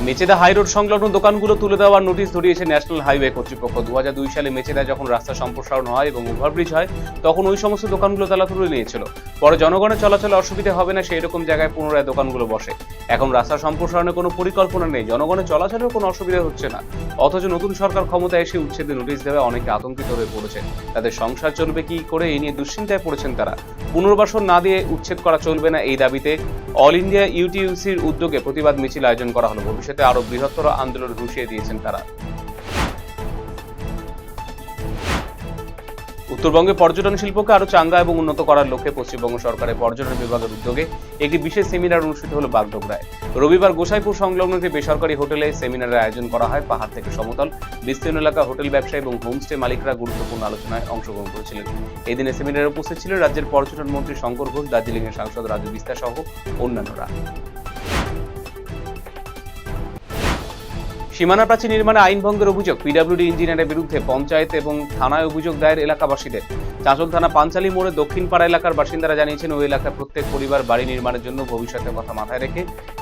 Mecheda high road সংলগ্ন দোকানগুলো তুলে দেওয়ার নোটিশ ধরিয়েছে ন্যাশনাল হাইওয়ে কর্তৃপক্ষ। 2002 সালে মেচেদায় যখন রাস্তা সম্প্রসারণ হয় এবং ওভারব্রিজ হয়, তখন ওই সমস্ত দোকানগুলো তালা তুলে নিয়েছিল। পরে জনগণের চলাচলে অসুবিধা হবে না সেই রকম জায়গায় পুনরায় দোকানগুলো বসে। এখন রাস্তা সম্প্রসারণের কোনো পরিকল্পনা নেই, জনগণের চলাচলের কোনো অসুবিধা হচ্ছে না। অথচ নতুন সরকার ক্ষমতায় এসে উচ্ছেদের নোটিশ দেওয়ায় অনেকে আতঙ্কিত হয়ে পড়েছে। তাদের সংসার চলবে কি করে এই নিয়ে দুশ্চিন্তায় পড়েছেন তারা। পুনর্বাসন না দিয়ে উচ্ছেদ করা চলবে না, এই দাবিতে অল ইন্ডিয়া ইউটিইউসির উদ্যোগে প্রতিবাদ মিছিল আয়োজন করা হলো। ভবিষ্যতে আরো বৃহত্তর আন্দোলন হুঁশিয়ে দিয়েছেন তারা। উত্তরবঙ্গে পর্যটন শিল্পকে আরো চাঙ্গা এবং উন্নত করার লক্ষ্যে পশ্চিমবঙ্গ সরকারের পর্যটন বিভাগের উদ্যোগে একটি বিশেষ সেমিনার অনুষ্ঠিত হলো বাগডোগরায়। রবিবার গোসাইপুর সংলগ্ন একটি বেসরকারি হোটেলে সেমিনারের আয়োজন করা হয়। পাহাড় থেকে সমতল বিস্তীর্ণ এলাকা হোটেল ব্যবসায়ী এবং হোমস্টে মালিকরা গুরুত্বপূর্ণ আলোচনায় অংশগ্রহণ করেছিলেন। এই দিনে সেমিনারে উপস্থিত ছিলেন রাজ্যের পর্যটন মন্ত্রী শঙ্কর ঘোষ, দার্জিলিং এর সাংসদ রাজু বিস্তা সহ অন্যান্যরা। সীমানা প্রাচীর নির্মাণে আইন ভঙ্গের অভিযোগ, পিডব্লিউডি ইঞ্জিনিয়ারের বিরুদ্ধে পঞ্চায়েত এবং থানায় অভিযোগ দায়ের এলাকাবাসীদের। চাঁচল থানা পাঞ্চালী মোড়ে দক্ষিণ পাড়া এলাকার বাসিন্দারা জানিয়েছেন, ওই এলাকার প্রত্যেক পরিবার বাড়ি নির্মাণের জন্য ভবিষ্যতের কথা মাথায় রেখে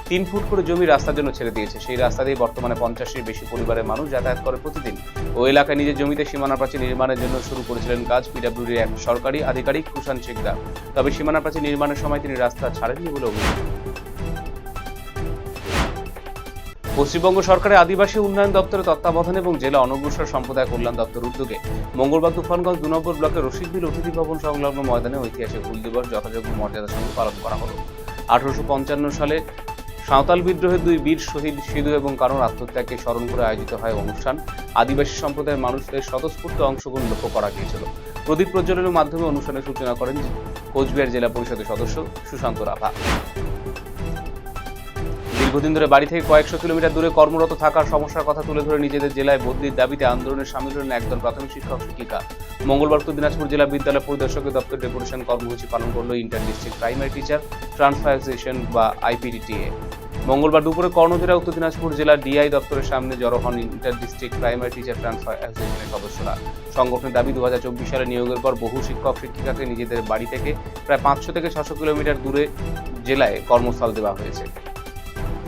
3 ফুট করে জমি রাস্তার জন্য ছেড়ে দিয়েছে। সেই রাস্তা দিয়ে বর্তমানে 50-এর বেশি পরিবারের মানুষ যাতায়াত করে প্রতিদিন। ওই এলাকায় নিজের জমিতে সীমানা প্রাচীর নির্মাণের জন্য শুরু করেছিলেন কাজ পিডব্লিউডির এক সরকারি আধিকারিক কুষাণ শিকদার। তবে সীমানা প্রাচীর নির্মাণের সময় তিনি রাস্তা ছাড়েননি বলে অভিযোগ। পশ্চিমবঙ্গ সরকারের আদিবাসী উন্নয়ন দপ্তরের তত্ত্বাবধানে এবং জেলা অনগ্রসর সম্প্রদায় কল্যাণ দপ্তর উদ্যোগে মঙ্গলবার তুফানগঞ্জ 2 নম্বর ব্লকের রশিদবিল অতিথি ভবন সংলগ্ন ময়দানে ঐতিহাসিক হুল দিবস যথাযোগ্য মর্যাদার সঙ্গে পালন করা হলো। 1855 সালে সাঁওতাল বিদ্রোহের 2 বীর শহীদ সিধু এবং কারোর আত্মত্যাগকে স্মরণ করে আয়োজিত হয় অনুষ্ঠান। আদিবাসী সম্প্রদায়ের মানুষদের স্বতঃস্ফূর্ত অংশগ্রহণ লক্ষ্য করা গিয়েছিল। প্রদীপ প্রজ্বলনের মাধ্যমে অনুষ্ঠানের সূচনা করেন কোচবিহার জেলা পরিষদের সদস্য সুশান্ত রাভা। দীর্ঘদিন ধরে বাড়ি থেকে কয়েকশো কিলোমিটার দূরে কর্মরত থাকার সমস্যার কথা তুলে ধরে নিজেদের জেলায় বদলির দাবিতে আন্দোলনে সামিল হলেন একদল প্রাথমিক শিক্ষক শিক্ষিকা। মঙ্গলবার উত্তর দিনাজপুর জেলা বিদ্যালয় পরিদর্শকের দপ্তর ডেপুটেশন কর্মসূচি পালন করলো inter district primary teacher transfer association বা IPTTA। মঙ্গলবার দুপুরে কর্ণজোড়া উত্তর দিনাজপুর জেলা DI দপ্তরের সামনে জড়ো হন inter district primary teacher transfer অ্যাসোসিয়েশনের সদস্যরা। সংগঠনের দাবি, 2024 সালে নিয়োগের পর বহু শিক্ষক শিক্ষিকাকে নিজেদের বাড়ি থেকে প্রায় 500 থেকে 600 কিলোমিটার দূরে জেলায় কর্মস্থল দেওয়া হয়েছে।